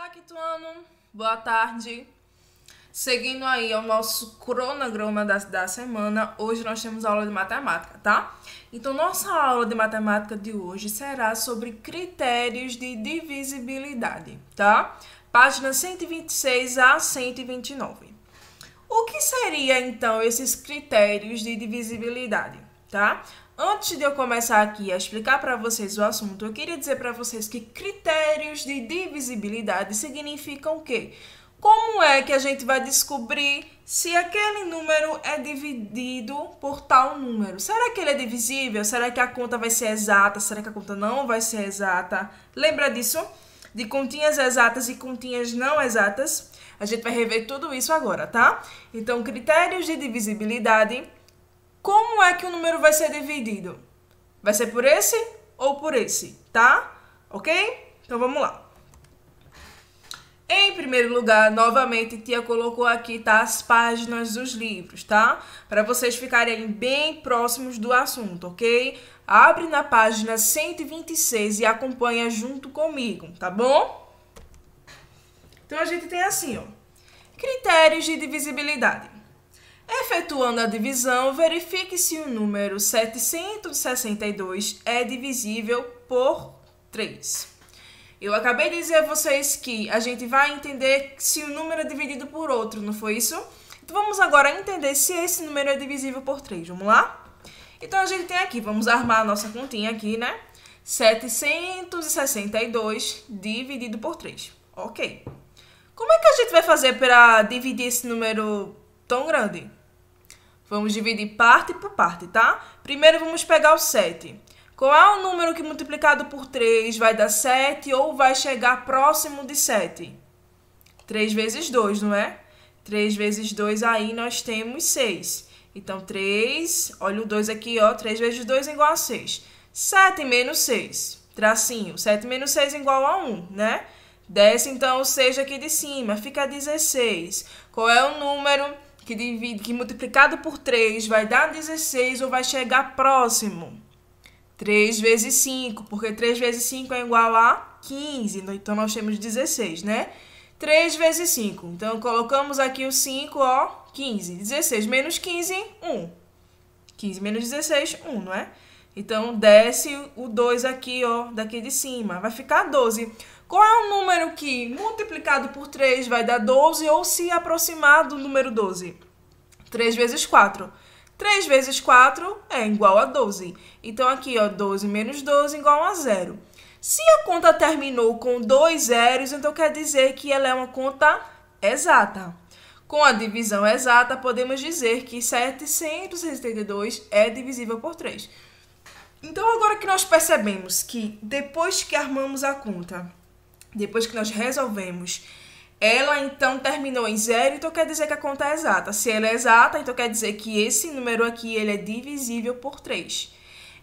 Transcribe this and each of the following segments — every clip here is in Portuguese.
Olá, Quituano. Boa tarde. Seguindo aí o nosso cronograma da semana, hoje nós temos aula de matemática, tá? Então, nossa aula de matemática de hoje será sobre critérios de divisibilidade, tá? Páginas 126 a 129. O que seria, então, esses critérios de divisibilidade, tá? Antes de eu começar aqui a explicar para vocês o assunto, eu queria dizer para vocês que critérios de divisibilidade significam o quê? Como é que a gente vai descobrir se aquele número é dividido por tal número? Será que ele é divisível? Será que a conta vai ser exata? Será que a conta não vai ser exata? Lembra disso? De continhas exatas e continhas não exatas? A gente vai rever tudo isso agora, tá? Então, critérios de divisibilidade. Como é que o número vai ser dividido? Vai ser por esse ou por esse, tá? Ok? Então, vamos lá. Em primeiro lugar, novamente, tia colocou aqui, tá, as páginas dos livros, tá? Para vocês ficarem bem próximos do assunto, ok? Abre na página 126 e acompanha junto comigo, tá bom? Então, a gente tem assim, ó. Critérios de divisibilidade. Efetuando a divisão, verifique se o número 762 é divisível por 3. Eu acabei de dizer a vocês que a gente vai entender se o número é dividido por outro, não foi isso? Então, vamos agora entender se esse número é divisível por 3. Vamos lá? Então, a gente tem aqui, vamos armar a nossa continha aqui, né? 762 dividido por 3. Ok. Como é que a gente vai fazer para dividir esse número tão grande? Vamos dividir parte por parte, tá? Primeiro vamos pegar o 7. Qual é o número que multiplicado por 3 vai dar 7 ou vai chegar próximo de 7? 3 vezes 2, não é? 3 vezes 2 aí nós temos 6. Então 3, olha o 2 aqui, ó. 3 vezes 2 é igual a 6. 7 menos 6, tracinho. 7 menos 6 é igual a 1, né? Desce então o 6 aqui de cima, fica 16. Qual é o número que multiplicado por 3 vai dar 16 ou vai chegar próximo? 3 vezes 5, porque 3 vezes 5 é igual a 15, então nós temos 16, né? 3 vezes 5, então colocamos aqui o 5, ó, 15. 16 menos 15, 1. 15 menos 16, 1, não é? Então, desce o 2 aqui, ó, daqui de cima, vai ficar 12. Qual é o número que, multiplicado por 3, vai dar 12 ou se aproximar do número 12? 3 vezes 4. 3 vezes 4 é igual a 12. Então, aqui, ó, 12 menos 12 igual a 0. Se a conta terminou com 2 zeros, então quer dizer que ela é uma conta exata. Com a divisão exata, podemos dizer que 762 é divisível por 3. Então, agora que nós percebemos que depois que armamos a conta, depois que nós resolvemos, ela então terminou em 0, então quer dizer que a conta é exata. Se ela é exata, então quer dizer que esse número aqui ele é divisível por 3.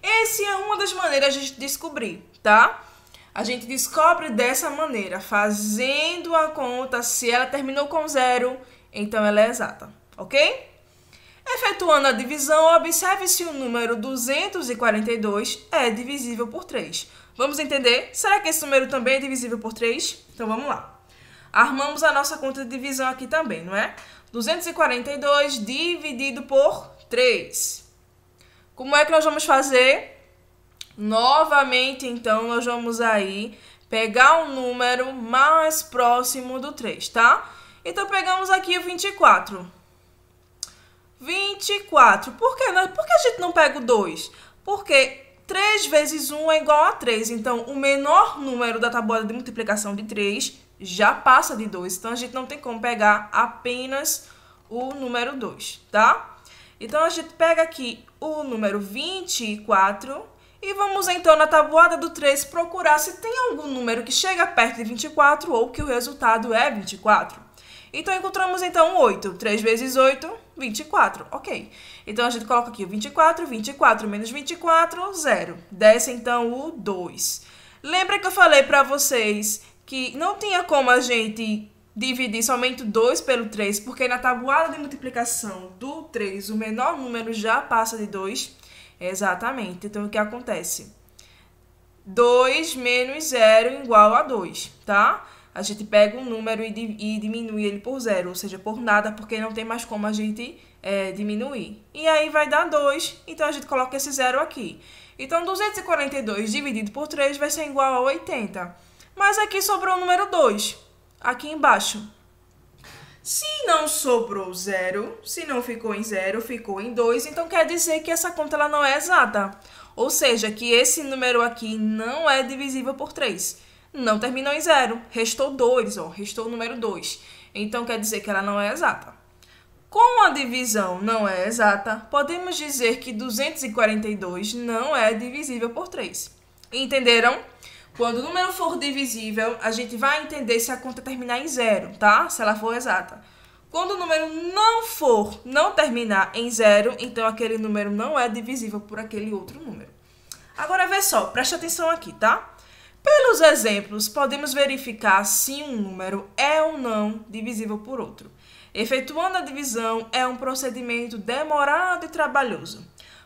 Essa é uma das maneiras de descobrir, tá? A gente descobre dessa maneira, fazendo a conta, se ela terminou com 0, então ela é exata, ok? Efetuando a divisão, observe se o número 242 é divisível por 3. Vamos entender? Será que esse número também é divisível por 3? Então, vamos lá. Armamos a nossa conta de divisão aqui também, não é? 242 dividido por 3. Como é que nós vamos fazer? Novamente, então, nós vamos aí pegar o número mais próximo do 3, tá? Então, pegamos aqui o 24. 24. Por que a gente não pega o 2? Porque 3 vezes 1 é igual a 3. Então, o menor número da tabuada de multiplicação de 3 já passa de 2. Então, a gente não tem como pegar apenas o número 2, tá? Então, a gente pega aqui o número 24 e vamos, então, na tabuada do 3 procurar se tem algum número que chega perto de 24 ou que o resultado é 24. Então, encontramos, então, 8. 3 vezes 8, 24. Ok. Então, a gente coloca aqui o 24. 24 menos 24, 0. Desce, então, o 2. Lembra que eu falei para vocês que não tinha como a gente dividir somente o 2 pelo 3, porque na tabuada de multiplicação do 3, o menor número já passa de 2? Exatamente. Então, o que acontece? 2 menos 0 igual a 2, tá? a gente pega um número e diminui ele por zero, ou seja, por nada, porque não tem mais como a gente diminuir. E aí vai dar 2, então a gente coloca esse zero aqui. Então, 242 dividido por 3 vai ser igual a 80. Mas aqui sobrou o número 2, aqui embaixo. Se não sobrou zero, se não ficou em zero, ficou em 2, então quer dizer que essa conta ela não é exata. Ou seja, que esse número aqui não é divisível por 3. Não terminou em zero, restou 2, restou o número 2. Então quer dizer que ela não é exata. Como a divisão não é exata, podemos dizer que 242 não é divisível por 3. Entenderam? Quando o número for divisível, a gente vai entender se a conta terminar em zero, tá? Se ela for exata. Quando o número não terminar em zero, então aquele número não é divisível por aquele outro número. Agora, vê só, preste atenção aqui, tá? Pelos exemplos, podemos verificar se um número é ou não divisível por outro. Efetuando a divisão é um procedimento demorado e trabalhoso.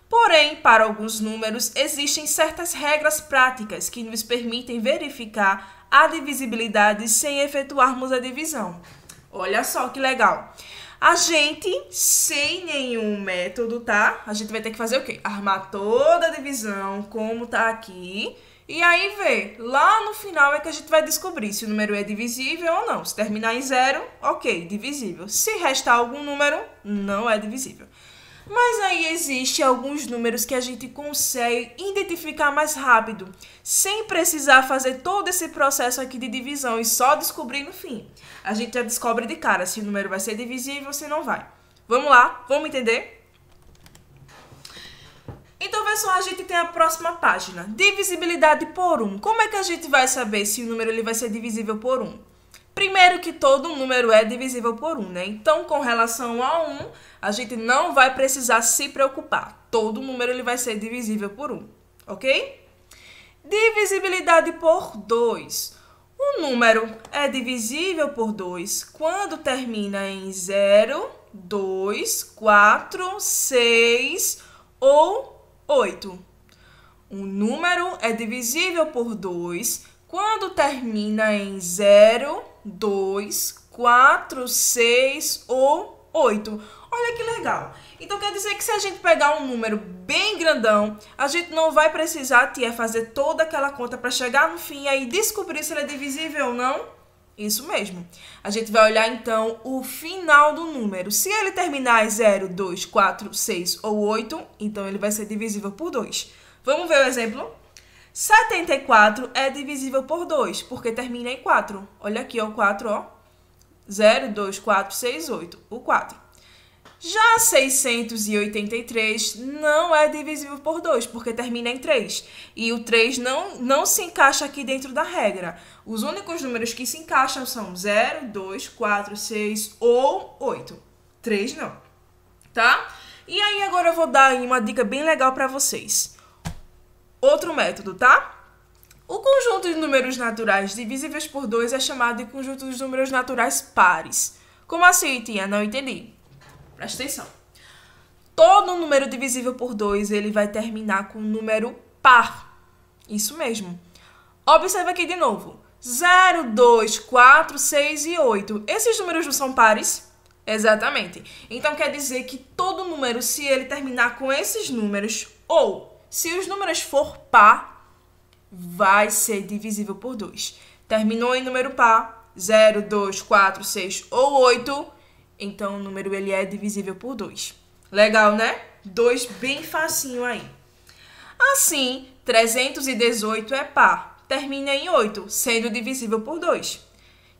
Porém, para alguns números, existem certas regras práticas que nos permitem verificar a divisibilidade sem efetuarmos a divisão. Olha só que legal. A gente, sem nenhum método, tá? A gente vai ter que fazer o quê? Armar toda a divisão, como tá aqui. E aí ver, lá no final é que a gente vai descobrir se o número é divisível ou não. Se terminar em zero, ok, divisível. Se restar algum número, não é divisível. Mas aí existem alguns números que a gente consegue identificar mais rápido, sem precisar fazer todo esse processo aqui de divisão e só descobrir no fim. A gente já descobre de cara se o número vai ser divisível ou se não vai. Vamos lá, vamos entender? Então, pessoal, a gente tem a próxima página, divisibilidade por 1. Como é que a gente vai saber se o número ele vai ser divisível por 1? Primeiro que todo número é divisível por 1, né? Então, com relação a 1, a gente não vai precisar se preocupar. Todo número ele vai ser divisível por 1, ok? Divisibilidade por 2. O número é divisível por 2 quando termina em 0, 2, 4, 6 ou 8. O número é divisível por 2 quando termina em 0, 2, 4, 6 ou 8. Olha que legal. Então, quer dizer que se a gente pegar um número bem grandão, a gente não vai precisar fazer toda aquela conta para chegar no fim e aí descobrir se ele é divisível ou não. Isso mesmo. A gente vai olhar, então, o final do número. Se ele terminar em 0, 2, 4, 6 ou 8, então ele vai ser divisível por 2. Vamos ver o exemplo? 74 é divisível por 2, porque termina em 4. Olha aqui, ó, o 4, ó. 0, 2, 4, 6, 8. O 4. Já 683 não é divisível por 2, porque termina em 3. E o 3 não se encaixa aqui dentro da regra. Os únicos números que se encaixam são 0, 2, 4, 6 ou 8. 3 não, tá? E aí agora eu vou dar uma dica bem legal para vocês. Outro método, tá? O conjunto de números naturais divisíveis por 2 é chamado de conjunto de números naturais pares. Como assim, tia? Não entendi. Presta atenção. Todo número divisível por 2, ele vai terminar com um número par. Isso mesmo. Observa aqui de novo. 0, 2, 4, 6 e 8. Esses números não são pares? Exatamente. Então, quer dizer que todo número, se ele terminar com esses números, ou se os números for par, vai ser divisível por 2. Terminou em número par, 0, 2, 4, 6 ou 8, então o número ele é divisível por 2. Legal, né? 2 bem facinho aí. Assim, 318 é par, termina em 8, sendo divisível por 2.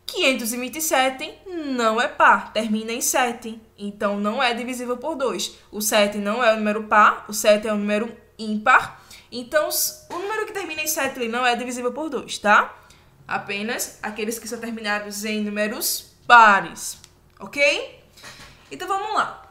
527 não é par, termina em 7, então não é divisível por 2. O 7 não é o número par, o 7 é o número ímpar, então o número que termina em 7 não é divisível por 2, tá? Apenas aqueles que são terminados em números pares, ok? Então vamos lá.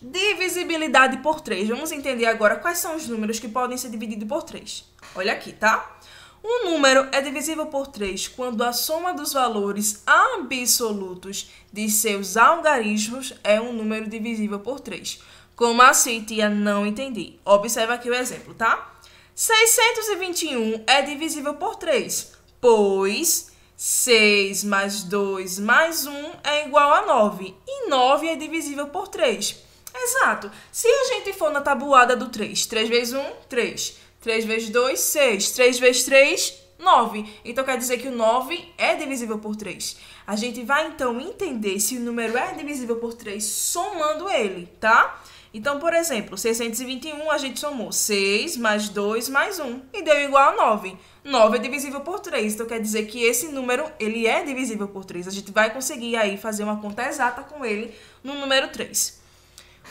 Divisibilidade por 3. Vamos entender agora quais são os números que podem ser divididos por 3. Olha aqui, tá? Um número é divisível por 3 quando a soma dos valores absolutos de seus algarismos é um número divisível por 3. Como assim, tia? Não entendi. Observa aqui o exemplo, tá? 621 é divisível por 3, pois 6 mais 2 mais 1 é igual a 9. E 9 é divisível por 3. Exato. Se a gente for na tabuada do 3, 3 vezes 1, 3. 3 vezes 2, 6. 3 vezes 3, 9. Então, quer dizer que o 9 é divisível por 3. A gente vai, então, entender se o número é divisível por 3 somando ele, tá? Então, por exemplo, 621 a gente somou 6 mais 2 mais 1 e deu igual a 9. 9 é divisível por 3, então quer dizer que esse número ele é divisível por 3. A gente vai conseguir aí fazer uma conta exata com ele no número 3.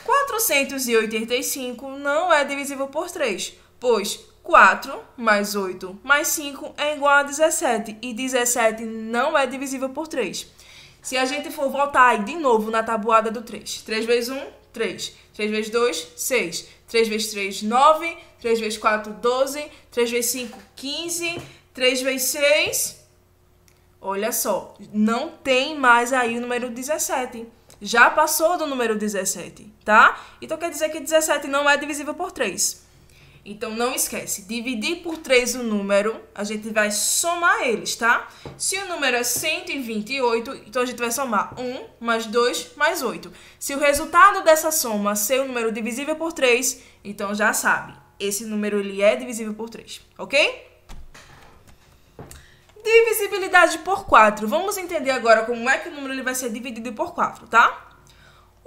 485 não é divisível por 3, pois 4 mais 8 mais 5 é igual a 17 e 17 não é divisível por 3. Se a gente for voltar aí de novo na tabuada do 3, 3 vezes 1, 3. 3 vezes 2, 6. 3 vezes 3, 9. 3 vezes 4, 12. 3 vezes 5, 15. 3 vezes 6... Olha só, não tem mais aí o número 17. Já passou do número 17, tá? Então, quer dizer que 17 não é divisível por 3. Então, não esquece, dividir por 3 o número, a gente vai somar eles, tá? Se o número é 128, então a gente vai somar 1 mais 2 mais 8. Se o resultado dessa soma ser um número divisível por 3, então já sabe, esse número ele é divisível por 3, ok? Divisibilidade por 4. Vamos entender agora como é que o número ele vai ser dividido por 4, tá?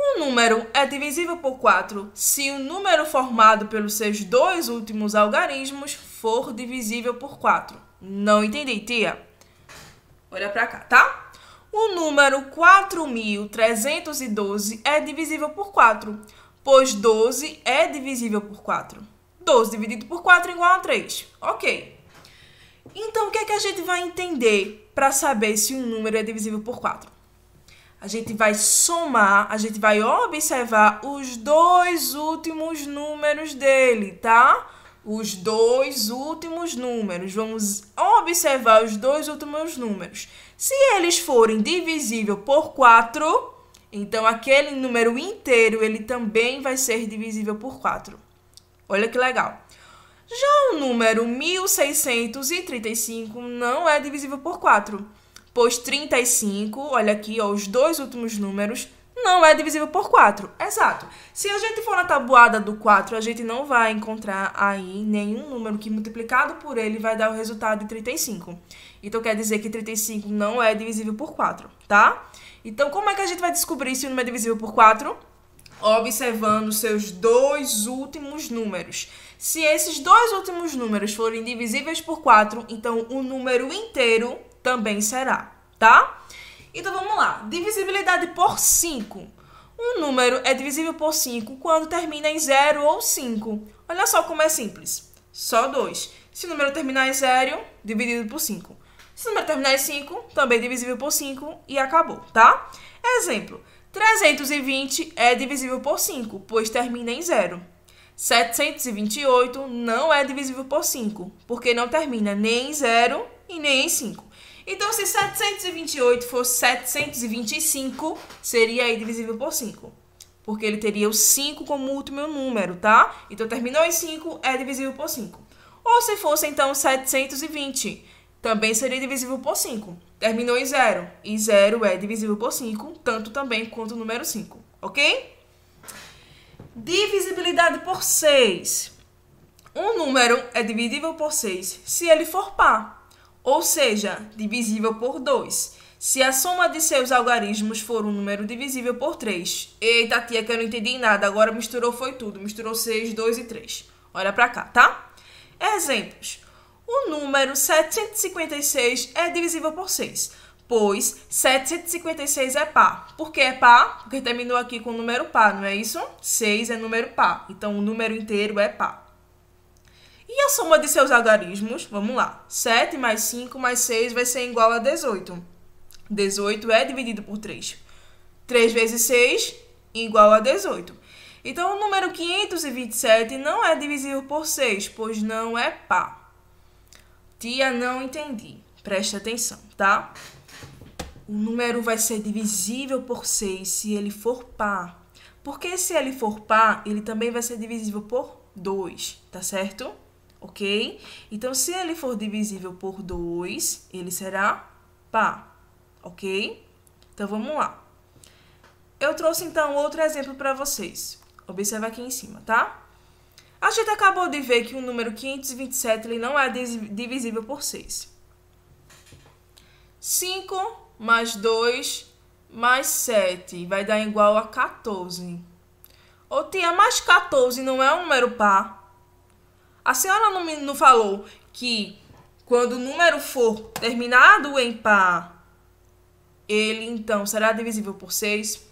Um número é divisível por 4 se o número formado pelos seus dois últimos algarismos for divisível por 4. Não entendi, tia? Olha pra cá, tá? O número 4.312 é divisível por 4, pois 12 é divisível por 4. 12 dividido por 4 é igual a 3. Ok. Então, o que é que a gente vai entender para saber se um número é divisível por 4? A gente vai somar, a gente vai observar os dois últimos números dele, tá? Os dois últimos números. Vamos observar os dois últimos números. Se eles forem divisíveis por 4, então aquele número inteiro, ele também vai ser divisível por 4. Olha que legal. Já o número 1635 não é divisível por 4. Pois 35, olha aqui, ó, os dois últimos números, não é divisível por 4. Exato. Se a gente for na tabuada do 4, a gente não vai encontrar aí nenhum número que multiplicado por ele vai dar o resultado de 35. Então, quer dizer que 35 não é divisível por 4, tá? Então, como é que a gente vai descobrir se o número é divisível por 4? Observando seus dois últimos números. Se esses dois últimos números forem divisíveis por 4, então o número inteiro também será, tá? Então, vamos lá. Divisibilidade por 5. Um número é divisível por 5 quando termina em 0 ou 5. Olha só como é simples. Só 2. Se o número terminar em 0, dividido por 5. Se o número terminar em 5, também divisível por 5 e acabou, tá? Exemplo. 320 é divisível por 5, pois termina em 0. 728 não é divisível por 5, porque não termina nem em 0 e nem em 5. Então, se 728 fosse 725, seria aí divisível por 5. Porque ele teria o 5 como último número, tá? Então, terminou em 5, é divisível por 5. Ou se fosse, então, 720, também seria divisível por 5. Terminou em 0, e 0 é divisível por 5, tanto também quanto o número 5, ok? Divisibilidade por 6. Um número é divisível por 6 se ele for par. Ou seja, divisível por 2. Se a soma de seus algarismos for um número divisível por 3. Eita, tia, que eu não entendi nada. Agora misturou foi tudo. Misturou 6, 2 e 3. Olha pra cá, tá? Exemplos. O número 756 é divisível por 6. Pois 756 é par. Por que é par? Porque terminou aqui com o número par, não é isso? 6 é número par. Então, o número inteiro é par. E a soma de seus algarismos, vamos lá. 7 mais 5 mais 6 vai ser igual a 18. 18 é dividido por 3. 3 vezes 6 igual a 18. Então, o número 527 não é divisível por 6, pois não é par. Tia, não entendi. Preste atenção, tá? O número vai ser divisível por 6 se ele for par. Porque se ele for par, ele também vai ser divisível por 2, tá certo? Ok? Então, se ele for divisível por 2, ele será par, ok? Então, vamos lá. Eu trouxe, então, outro exemplo para vocês. Observa aqui em cima, tá? A gente acabou de ver que o número 527 ele não é divisível por 6. 5 mais 2 mais 7 vai dar igual a 14. Ô tia, mas 14 não é um número par? A senhora não falou que quando o número for terminado em par, ele então será divisível por 6?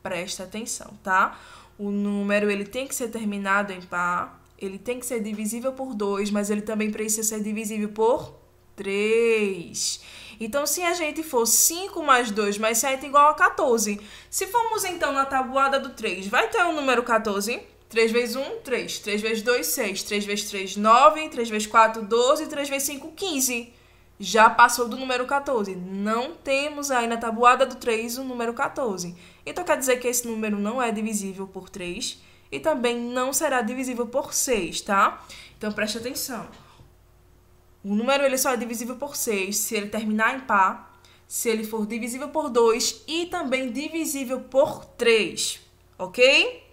Presta atenção, tá? O número ele tem que ser terminado em par, ele tem que ser divisível por 2, mas ele também precisa ser divisível por 3. Então, se a gente for 5 mais 2 mais 7 igual a 14. Se formos, então, na tabuada do 3, vai ter o número 14. 3 vezes 1, 3. 3 vezes 2, 6. 3 vezes 3, 9. 3 vezes 4, 12. 3 vezes 5, 15. Já passou do número 14. Não temos aí na tabuada do 3 o número 14. Então, quer dizer que esse número não é divisível por 3 e também não será divisível por 6, tá? Então, preste atenção. O número ele só é divisível por 6 se ele terminar em par, se ele for divisível por 2 e também divisível por 3, ok?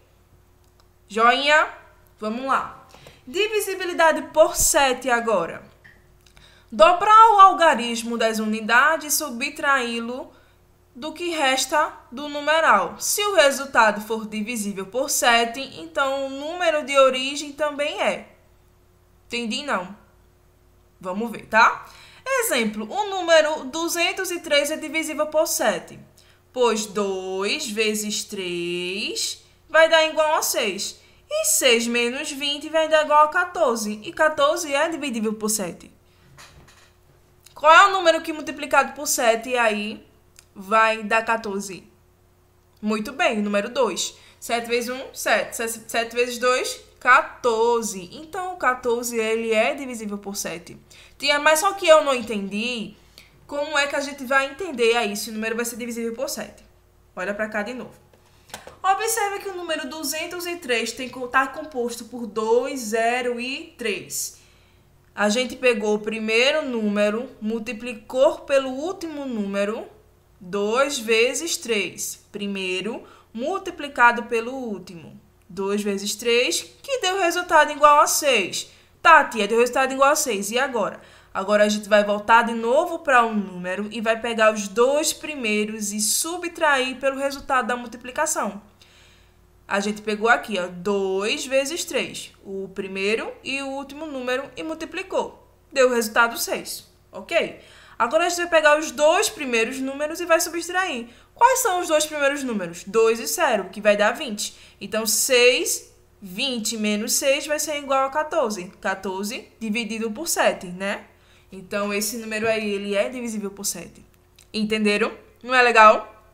Joinha? Vamos lá. Divisibilidade por 7 agora. Dobrar o algarismo das unidades e subtraí-lo do que resta do numeral. Se o resultado for divisível por 7, então o número de origem também é. Entendi, não? Vamos ver, tá? Exemplo, o número 203 é divisível por 7, pois 2 vezes 3 vai dar igual a 6. E 6 menos 20 vai dar igual a 14. E 14 é dividível por 7. Qual é o número que multiplicado por 7 aí vai dar 14? Muito bem, o número 2. 7 vezes 1, 7. 7 vezes 2, 14. Então, o 14 ele é divisível por 7. Mas só que eu não entendi como é que a gente vai entender aí se o número vai ser divisível por 7. Olha para cá de novo. Observe que o número 203 tem que estar composto por 2, 0 e 3. A gente pegou o primeiro número, multiplicou pelo último número, 2 vezes 3. Primeiro multiplicado pelo último. 2 vezes 3, que deu resultado igual a 6. Tá, tia, deu resultado igual a 6. E agora? Agora a gente vai voltar de novo para um número e vai pegar os dois primeiros e subtrair pelo resultado da multiplicação. A gente pegou aqui, ó, 2 vezes 3, o primeiro e o último número e multiplicou. Deu o resultado 6, ok? Agora a gente vai pegar os dois primeiros números e vai subtrair. Quais são os dois primeiros números? 2 e 0, que vai dar 20. Então, 20 menos 6 vai ser igual a 14. 14 dividido por 7, né? Então, esse número aí, ele é divisível por 7. Entenderam? Não é legal?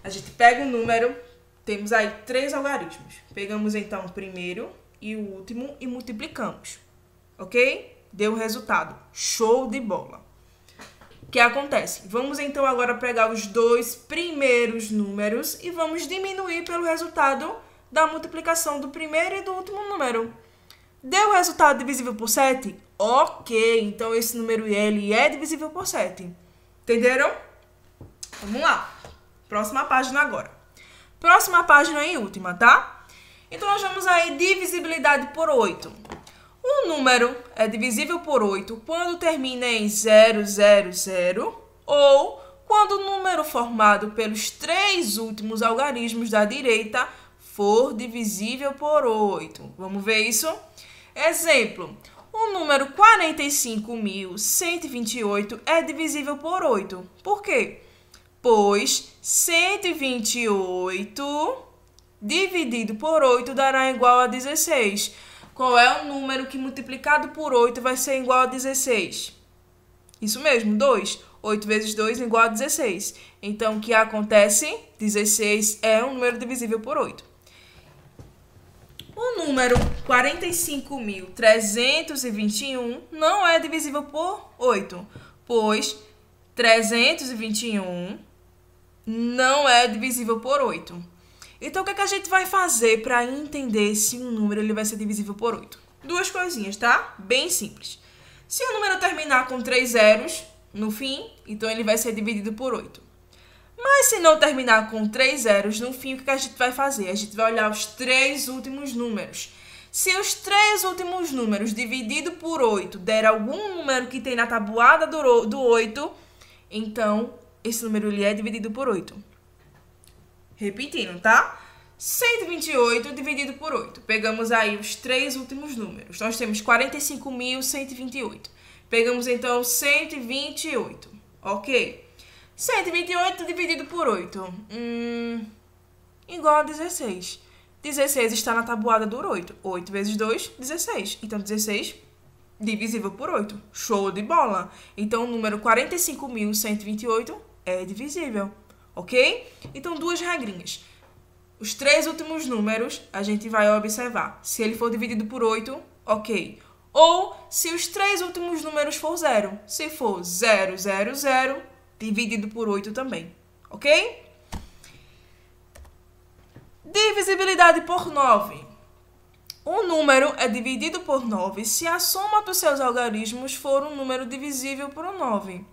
A gente pega o número, temos aí 3 algarismos. Pegamos, então, o primeiro e o último e multiplicamos. Ok? Deu o resultado. Show de bola. O que acontece? Vamos, então, agora pegar os dois primeiros números e vamos diminuir pelo resultado da multiplicação do primeiro e do último número. Deu o resultado divisível por 7? Ok, então esse número ele é divisível por 7. Entenderam? Vamos lá. Próxima página agora. Próxima página e última, tá? Então, nós vamos aí divisibilidade por 8. O número é divisível por 8 quando termina em 0, 0, 0 ou quando o número formado pelos 3 últimos algarismos da direita for divisível por 8. Vamos ver isso? Exemplo, o número 45.128 é divisível por 8. Por quê? Pois 128 dividido por 8 dará igual a 16. Qual é o número que multiplicado por 8 vai ser igual a 16? Isso mesmo, 2. 8 vezes 2 é igual a 16. Então, o que acontece? 16 é um número divisível por 8. O número 45.321 não é divisível por 8, pois 321 não é divisível por 8. Então, o que é que a gente vai fazer para entender se um número ele vai ser divisível por 8? Duas coisinhas, tá? Bem simples. Se o número terminar com 3 zeros, no fim, então ele vai ser dividido por 8. Mas se não terminar com 3 zeros no fim, o que a gente vai fazer? A gente vai olhar os 3 últimos números. Se os 3 últimos números dividido por 8 der algum número que tem na tabuada do 8, então esse número ele é dividido por 8. Repetindo, tá? 128 dividido por 8. Pegamos aí os 3 últimos números. Nós temos 45.128. Pegamos então 128. Ok. 128 dividido por 8. Igual a 16. 16 está na tabuada do 8. 8 vezes 2, 16. Então, 16 divisível por 8. Show de bola! Então, o número 45.128 é divisível. Ok? Então, duas regrinhas. Os 3 últimos números, a gente vai observar. Se ele for dividido por 8, ok. Ou se os 3 últimos números for 0. Se for 0, 0, 0, dividido por 8 também. Ok? Divisibilidade por 9. Um número é dividido por 9 se a soma dos seus algarismos for um número divisível por 9.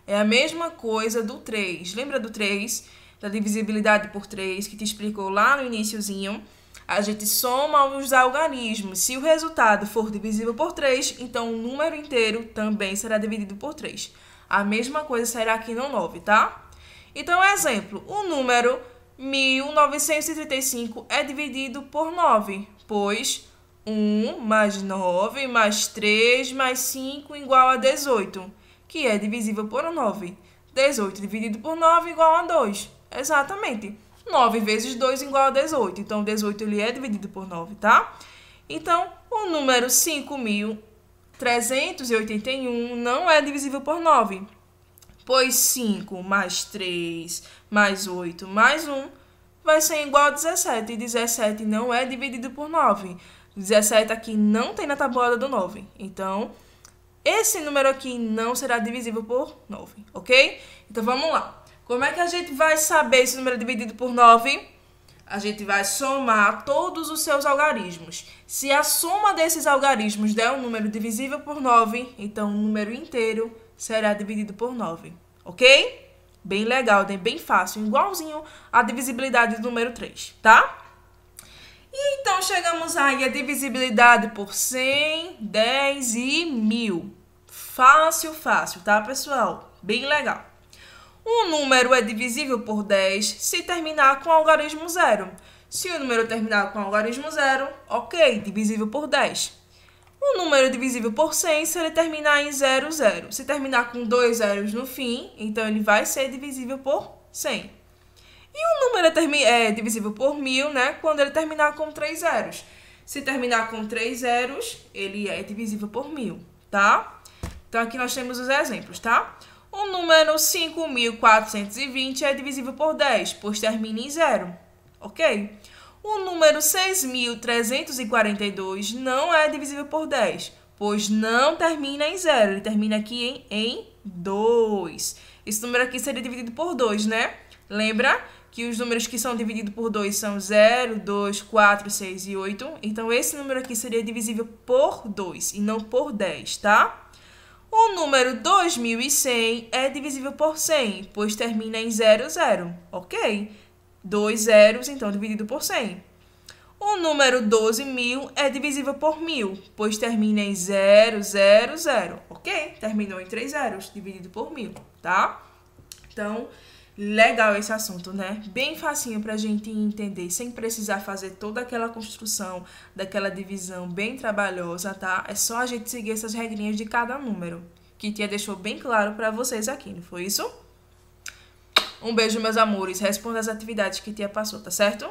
É a mesma coisa do 3. Lembra do 3? Da divisibilidade por 3, que te explicou lá no iniciozinho? A gente soma os algarismos. Se o resultado for divisível por 3, então o número inteiro também será dividido por 3. A mesma coisa será aqui no 9, tá? Então, exemplo, o número 1935 é dividido por 9, pois 1 mais 9 mais 3 mais 5 igual a 18, que é divisível por 9. 18 dividido por 9 igual a 2. Exatamente. 9 vezes 2 igual a 18. Então, 18 ele é dividido por 9, tá? Então, o número 5.381 não é divisível por 9. Pois 5 mais 3 mais 8 mais 1 vai ser igual a 17. E 17 não é dividido por 9. 17 aqui não tem na tabuada do 9. Então, esse número aqui não será divisível por 9, ok? Então, vamos lá. Como é que a gente vai saber esse número dividido por 9? A gente vai somar todos os seus algarismos. Se a soma desses algarismos der um número divisível por 9, então o número inteiro será dividido por 9, ok? Bem legal, bem fácil, igualzinho a divisibilidade do número 3, tá? E então, chegamos aí à divisibilidade por 100, 10 e 1000. Fácil, fácil, tá, pessoal? Bem legal. Um número é divisível por 10 se terminar com algarismo 0. Se o número terminar com algarismo 0, ok, divisível por 10. Um número é divisível por 100 se ele terminar em 0, 0. Se terminar com 2 zeros no fim, então ele vai ser divisível por 100. E um número é divisível por 1000, né, quando ele terminar com 3 zeros. Se terminar com 3 zeros, ele é divisível por 1000, tá? Então, aqui nós temos os exemplos, tá? O número 5.420 é divisível por 10, pois termina em 0, ok? O número 6.342 não é divisível por 10, pois não termina em 0, ele termina aqui em 2. Esse número aqui seria dividido por 2, né? Lembra que os números que são divididos por 2 são 0, 2, 4, 6 e 8. Então, esse número aqui seria divisível por 2 e não por 10, tá? O número 2100 é divisível por 100, pois termina em 00, ok? 2 zeros, então, dividido por 100. O número 12.000 é divisível por 1000, pois termina em 000, ok? Terminou em 3 zeros, dividido por 1000, tá? Então, legal esse assunto, né? Bem facinho pra gente entender, sem precisar fazer toda aquela construção, daquela divisão bem trabalhosa, tá? É só a gente seguir essas regrinhas de cada número, que Tia deixou bem claro pra vocês aqui, não foi isso? Um beijo, meus amores. Responda as atividades que Tia passou, tá certo?